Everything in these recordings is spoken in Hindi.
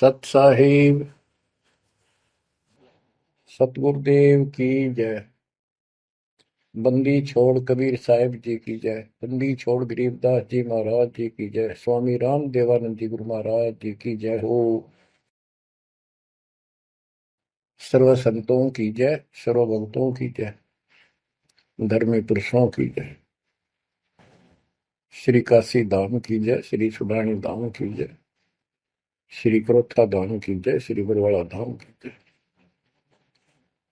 सत साहिब सतगुरुदेव की जय। बंदी छोड़ कबीर साहिब जी की जय। बंदी छोड़ गरीबदास जी महाराज जी की जय। स्वामी राम देवानंद जी गुरु महाराज जी की जय हो। सर्व संतों की जय, सर्व भक्तों की जय, धर्मी पुरुषों की जय। श्री काशी धाम की जय, श्री सुडानी धाम की जय, श्री क्रोथा धाम की जय, श्री बरवाड़ा धाम की जय।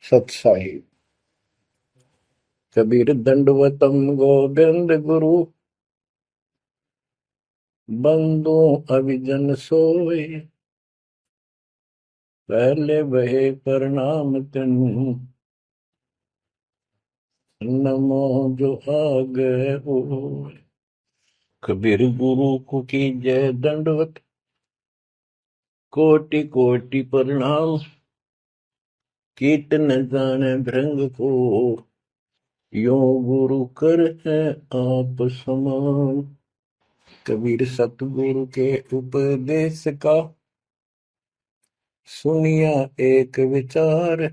सत साहिब कबीर दंडवतम गोविंद गुरु, बंदो अभिजन सोए, पहले वहे प्रणाम तिन, नमो जो आगे होए। कबीर गुरु को की जय दंडवत, कोटि कोटि प्रणाम, कीर्तन जाने भृंग को, यो गुरु कर है आप समान। कबीर सतगुरु के उपदेश का, सुनिया एक विचार,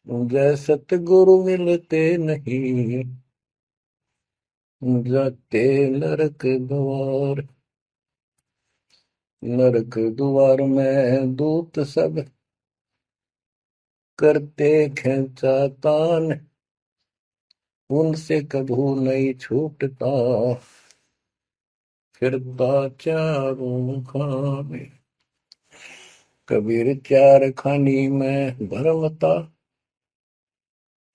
जय सतगुरु मिलते नहीं, जाते नरक द्वार। नरक द्वार में दूत सब, करते खेचा तान, उनसे कभू नहीं छूटता, फिरता चारों खाने। कबीर चार खानी में भरमता,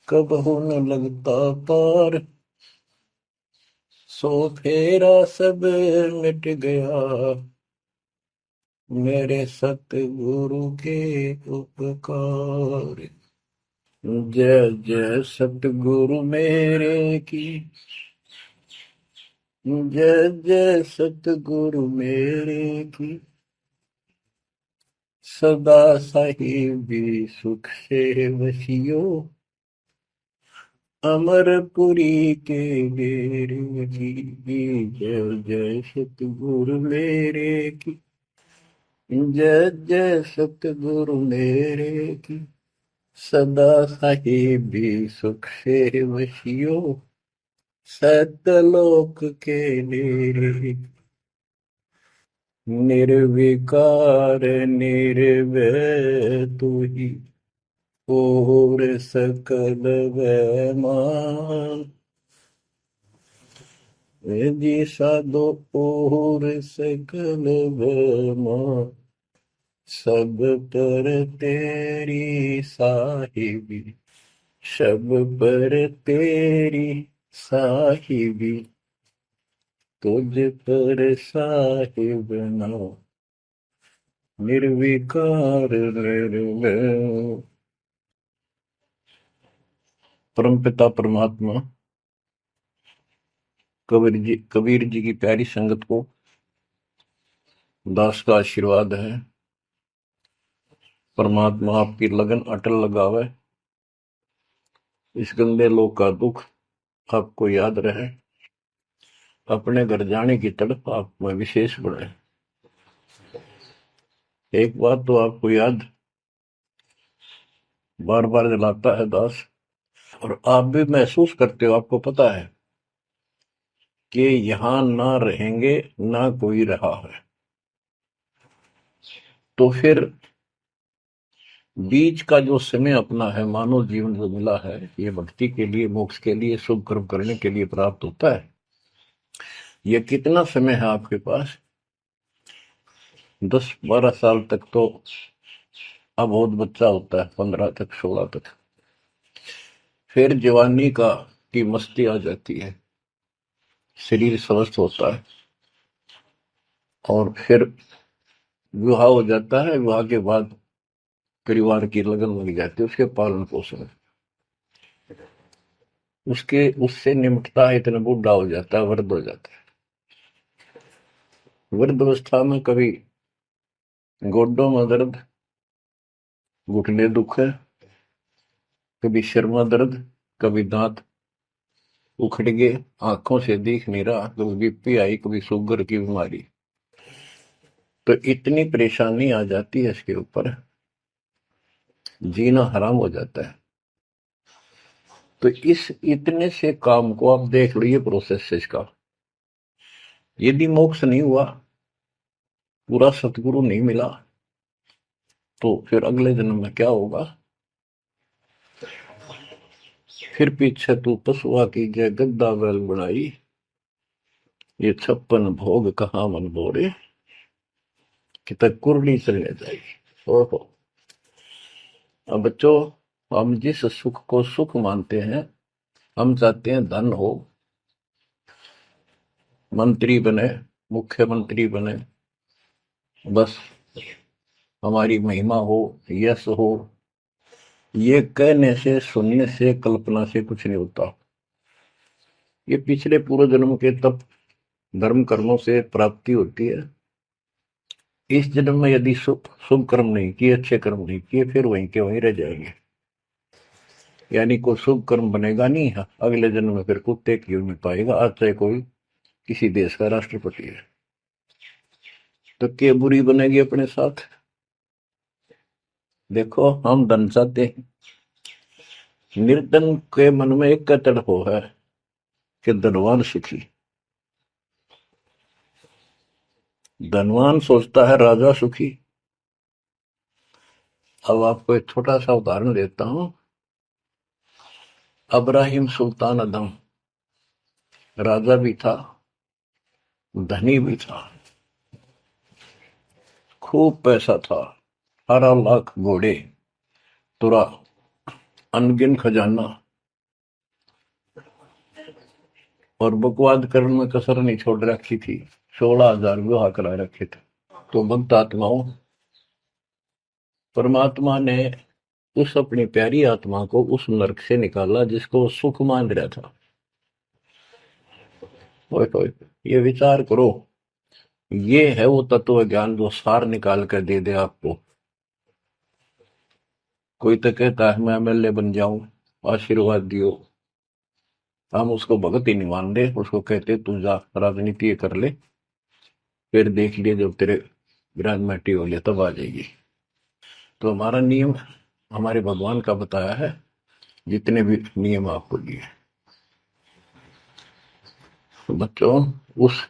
कबहू न लगता पार, सो फेरा सब मिट गया, मेरे सतगुरु के उपकार। जय जय सतगुरु मेरे की, जय जय सतगुरु मेरे की, सदा साहिबी सुख से वसियो, अमरपुरी के डेरे की। जय जय सतगुरु मेरे की, जय जय सतगुरु मेरे की, सदा साहिबी सुख से वसियो, सतलोक के डेरे। निर्विकार निर्भय तू ही, और सकल वैमान, जी साधो और सकल वैमान, सब पर तेरी साहिबी, सब पर तेरी साहिबी, तुझ पर साहिब ना, निर्विकार निर्भय। परमपिता परमात्मा कबीर जी की प्यारी संगत को दास का आशीर्वाद है। परमात्मा आपकी लगन अटल लगावे, इस गंदे लोक का दुख आपको याद रहे, अपने घर जाने की तड़प आप में विशेष बढ़े। एक बात तो आपको याद बार बार दिलाता है दास, और आप भी महसूस करते हो, आपको पता है कि यहां ना रहेंगे ना कोई रहा है, तो फिर बीच का जो समय अपना है, मानव जीवन जो मिला है, ये भक्ति के लिए, मोक्ष के लिए, शुभ कर्म करने के लिए प्राप्त होता है। ये कितना समय है आपके पास? 10-12 साल तक तो अब बहुत बच्चा होता है, 15 तक, 16 तक, फिर जवानी की मस्ती आ जाती है, शरीर स्वस्थ होता है, और फिर विवाह हो जाता है। विवाह के बाद परिवार की लगन लग जाती है, उसके पालन पोषण, उसके उससे निमटता है, इतना बूढ़ा हो जाता है, वृद्ध हो जाता है। वृद्धावस्था में कभी गोडों में दर्द, घुटने दुख है, कभी सिर में दर्द, कभी दांत उखड़ गए, आंखों से दिख नहीं रहा, कभी बीपी आई, कभी शुगर की बीमारी। तो इतनी परेशानी आ जाती है इसके ऊपर, जीना हराम हो जाता है। तो इस इतने से काम को आप देख लो, ये प्रोसेस है इसका। यदि मोक्ष नहीं हुआ, पूरा सतगुरु नहीं मिला, तो फिर अगले जन्म में क्या होगा? फिर पीछे तू पशुआ की जय गद्दा बैल बनाई, ये 56 भोग कहाँ मन बोरे, कि तक कुरली चलने जाएगी। ओहो। अब बच्चों, हम जिस सुख को सुख मानते हैं, हम चाहते हैं धन हो, मंत्री बने, मुख्यमंत्री बने, बस हमारी महिमा हो, यश हो। ये कहने से, सुनने से, कल्पना से कुछ नहीं होता। ये पिछले पूर्व जन्म के तप धर्म कर्मों से प्राप्ति होती है। इस जन्म में यदि शुभ शुभ कर्म नहीं किए, अच्छे कर्म नहीं किए, फिर वहीं के वहीं रह जाएंगे। यानी कोई शुभ कर्म बनेगा नहीं है, अगले जन्म में फिर कुत्ते की नहीं पाएगा, आज चाहे कोई किसी देश का राष्ट्रपति है। तो क्या बुरी बनेगी अपने साथ? देखो, हम धन चाहते हैं, निर्धन के मन में एक तड़प हो है कि धनवान सुखी। धनवान सोचता है राजा सुखी। अब आपको एक छोटा सा उदाहरण देता हूं। अब्राहिम सुल्तान अदम राजा भी था, धनी भी था, खूब पैसा था, 18 लाख घोड़े, तुरा, अनगिन खजाना, और बकवाद करने में कसर नहीं छोड़ रखी थी। 16,000 विवाह करा रखे थे। तो भक्त आत्माओं, परमात्मा ने उस अपनी प्यारी आत्मा को उस नरक से निकाला जिसको वो सुख मान रहा था। ओए ओए, ये विचार करो। ये है वो तत्व ज्ञान जो सार निकाल कर दे दे आपको। कोई तो कहता है मैं एमएलए बन जाऊं, आशीर्वाद दियो। हम उसको भगत ही नहीं मान रहे, उसको कहते तू जा राजनीति कर ले, फिर देख लिए जब तेरे ग्रेजुएटी हो लिया तब आ जाएगी। तो हमारा नियम हमारे भगवान का बताया है, जितने भी नियम आपको दिए। तो बच्चों, उस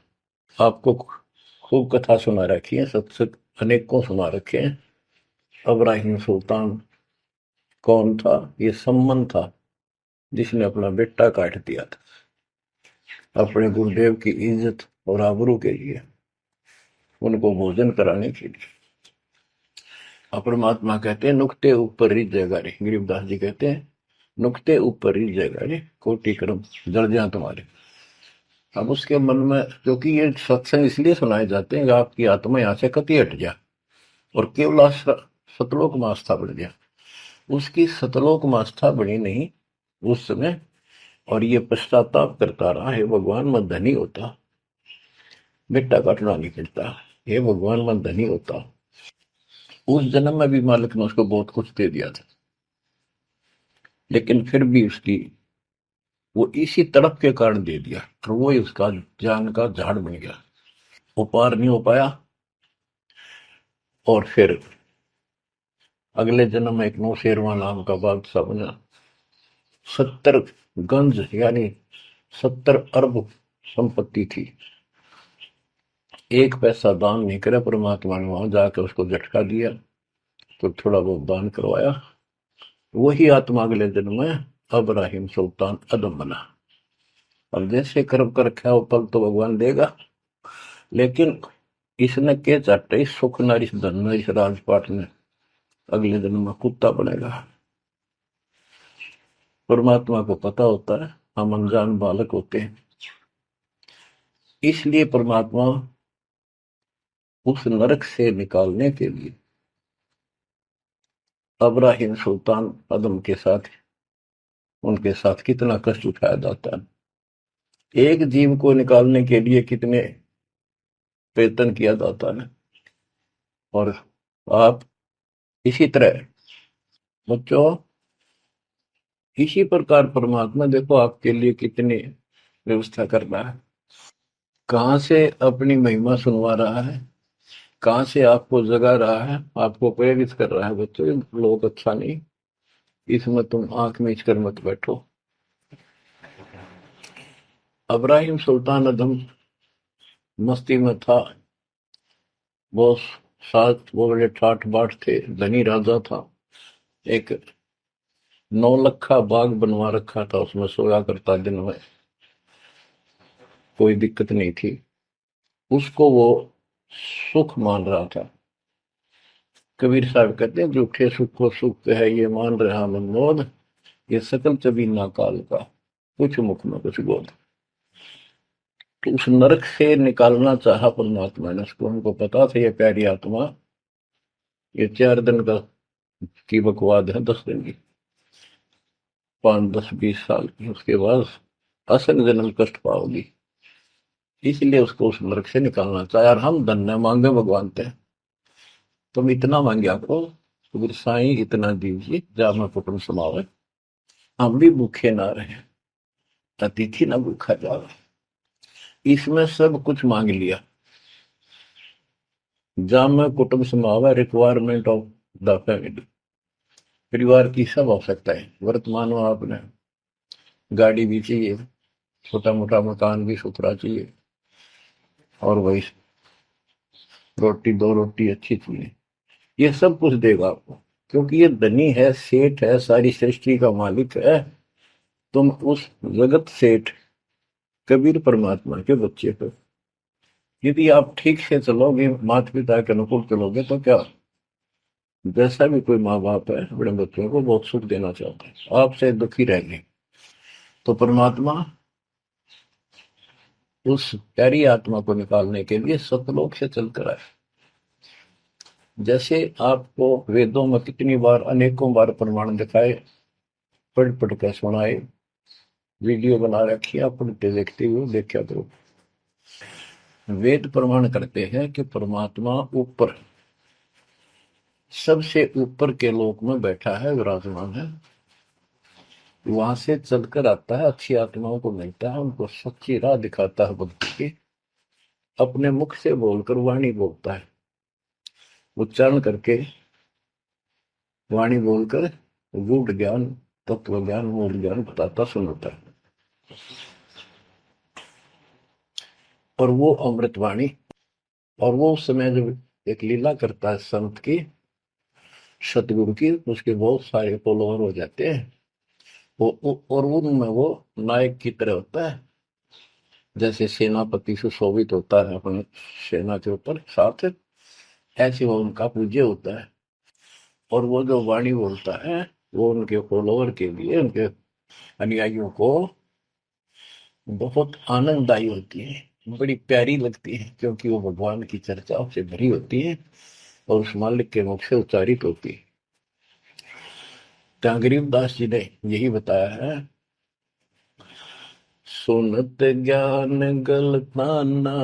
आपको खूब कथा सुना रखी है, सत्संग अनेकों सुना रखे हैं। अब्राहिम सुल्तान कौन था? ये सम्मन था जिसने अपना बेटा काट दिया था अपने गुरुदेव की इज्जत और आबरू के लिए, उनको भोजन कराने के लिए। परमात्मा कहते हैं नुक्ते ऊपर रिझ जाएगा रे, गरीबदास जी कहते हैं नुक्ते ऊपर रिझ जाएगा रे, कोटि कर्म जड़ जाए तुम्हारे। अब उसके मन में, क्योंकि ये सत्संग इसलिए सुनाए जाते हैं कि आपकी आत्मा यहाँ से कति हट जाए और केवल सतलोक में आस्था बढ़ जाए। उसकी सतलोक में आस्था बढ़ी नहीं उस समय, और ये पश्चाताप करता रहा, हे भगवान मैं धनी होता, बेटा काटना नहीं पड़ता, हे भगवान मैं धनी होता। उस जन्म में भी मालिक ने उसको बहुत कुछ दे दिया था, लेकिन फिर भी उसकी वो इसी तड़प के कारण दे दिया, और वो ही उसका जान का झाड़ बन गया। वो पार नहीं हो पाया, और फिर अगले जन्म में एक नौशेरवा नाम का बादशाह बना। 70 गंज यानी 70 अरब संपत्ति थी। एक पैसा दान नहीं करे, परमात्मा ने वहां जाकर उसको झटका दिया, तो थोड़ा बहुत दान करवाया। वही आत्मा अगले जन्म में अब्राहिम सुल्तान अदम बना। अब जैसे कर्म कर रखा है वो फल तो भगवान देगा, लेकिन इसने के चाटे सुख न इस धन न इस राजपाट में, अगले जन्म में कुत्ता बनेगा। परमात्मा को पता होता है, हम अनजान बालक होते हैं। इसलिए परमात्मा उस नरक से निकालने के लिए अब्राहिम सुल्तान अदम के साथ, उनके साथ कितना कष्ट उठाया जाता है। एक जीव को निकालने के लिए कितने प्रयत्न किया जाता है। और आप इसी तरह बच्चों, इसी प्रकार परमात्मा देखो आपके लिए कितनी व्यवस्था कर रहा है, कहां से अपनी महिमा सुनवा रहा है। कहाँ से आपको जगा रहा है, आपको प्रेरित कर रहा है बच्चों, ये लोग अच्छा नहीं, इसमें तुम आंख मीच कर मत बैठो। इब्राहिम सुल्तान अदम मस्ती में था। वो वो बड़े ठाठ बाट थे, धनी राजा था। एक 9 लखा बाग बनवा रखा था, उसमें सोया करता दिन में, कोई दिक्कत नहीं थी उसको, वो सुख मान रहा था। कबीर साहब कहते हैं, झूठे सुख को सुख है ये मान रहा मनमोद, ये सकल चबीना काल का, कुछ मुख में कुछ बोध। तो उस नरक से निकालना चाहा परमात्मा ने उसको, उनको पता था ये प्यारी आत्मा, ये 4 दिन का की बकवाद है, 10 दिन की, 5, 10, 20 साल की, उसके बाद असल जन्म कष्ट पाओगी, इसलिए उसको उस नरक से निकालना चाहे। और हम धन्य मांगे भगवान थे, तुम इतना मांगे आपको, तो साईं इतना दीजिए जा मैं कुटुंब समावे, हम भी भूखे ना रहे, अतिथि ना भूखा जावे। इसमें सब कुछ मांग लिया। जा मैं कुटुंब समावे, रिक्वायरमेंट ऑफ द फैमिली, परिवार की सब आवश्यकता है। वर्तमान में आपने गाड़ी भी चाहिए, छोटा मोटा मकान भी सुथरा चाहिए, और वही रोटी, 2 रोटी अच्छी चाहिए, ये सब कुछ देगा आपको, क्योंकि ये धनी है, सेठ है, सारी सृष्टि का मालिक है। तुम उस जगत सेठ कबीर परमात्मा के बच्चे हो। यदि आप ठीक से चलोगे, माता पिता के अनुकूल चलोगे, तो क्या, जैसा भी कोई माँ बाप है अपने बच्चों को बहुत सुख देना चाहता है, आपसे दुखी रहेंगे, तो परमात्मा उस प्यारी आत्मा को निकालने के लिए सतलोक से चलकर आए। जैसे आपको वेदों में कितनी बार, अनेकों बार प्रमाण दिखाए, पढ़ पढ़ कर सुनाए, वीडियो बना रखी है, आप पढ़ते देखते हुए देखा करो। वेद प्रमाण करते हैं कि परमात्मा ऊपर, सबसे ऊपर के लोक में बैठा है, विराजमान है, वहां से चलकर आता है, अच्छी आत्माओं को मिलता है, उनको सच्ची राह दिखाता है भक्ति की, अपने मुख से बोलकर वाणी बोलता है, उच्चारण करके वाणी बोलकर गूढ़ ज्ञान, तत्व ज्ञान, मूल ज्ञान बताता सुनाता है। और वो अमृतवाणी, और वो उस समय जब एक लीला करता है संत की, सतगुरु की, उसके बहुत सारे फॉलोअर हो जाते हैं, और उनमें वो नायक की तरह होता है, जैसे सेनापति सुशोभित होता है अपने सेना के ऊपर साथ, ऐसे वो उनका पूज्य होता है। और वो जो वाणी बोलता है, वो उनके फॉलोअर के लिए, उनके अनुयायियों को बहुत आनंददायी होती है, बड़ी प्यारी लगती है, क्योंकि वो भगवान की चर्चाओं से भरी होती है और उस मालिक के मुख से उच्चारित होती है। तो गरीबदास जी ने यही बताया है, सुनत ज्ञान गलताना,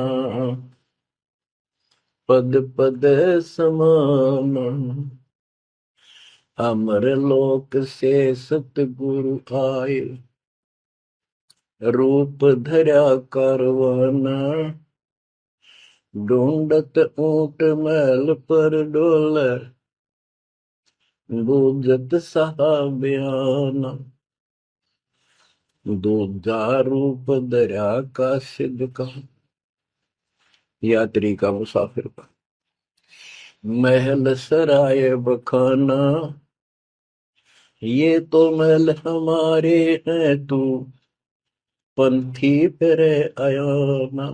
पद पद समान, अमर लोक से सतगुरु आए, रूप धरा करवाना, ढूंढत ऊंट महल पर डोले, बूझत साहबियाना, दूजा रूप दरिया का सिद्ध का, यात्री का, मुसाफिर का, महल सराय बखाना, ये तो महल हमारे हैं, तू पंथी फिर आयाना।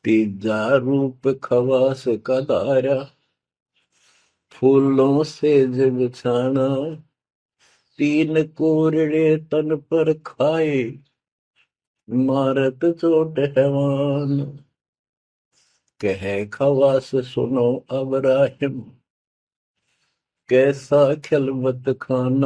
तीजा रूप खवास का दायरा, फूलों से जग छाना, 3 कोरड़े तन पर खाए, मारत चोट हैवान, कहे खवास सुनो अबराहिम, कैसा खिलवत खाना।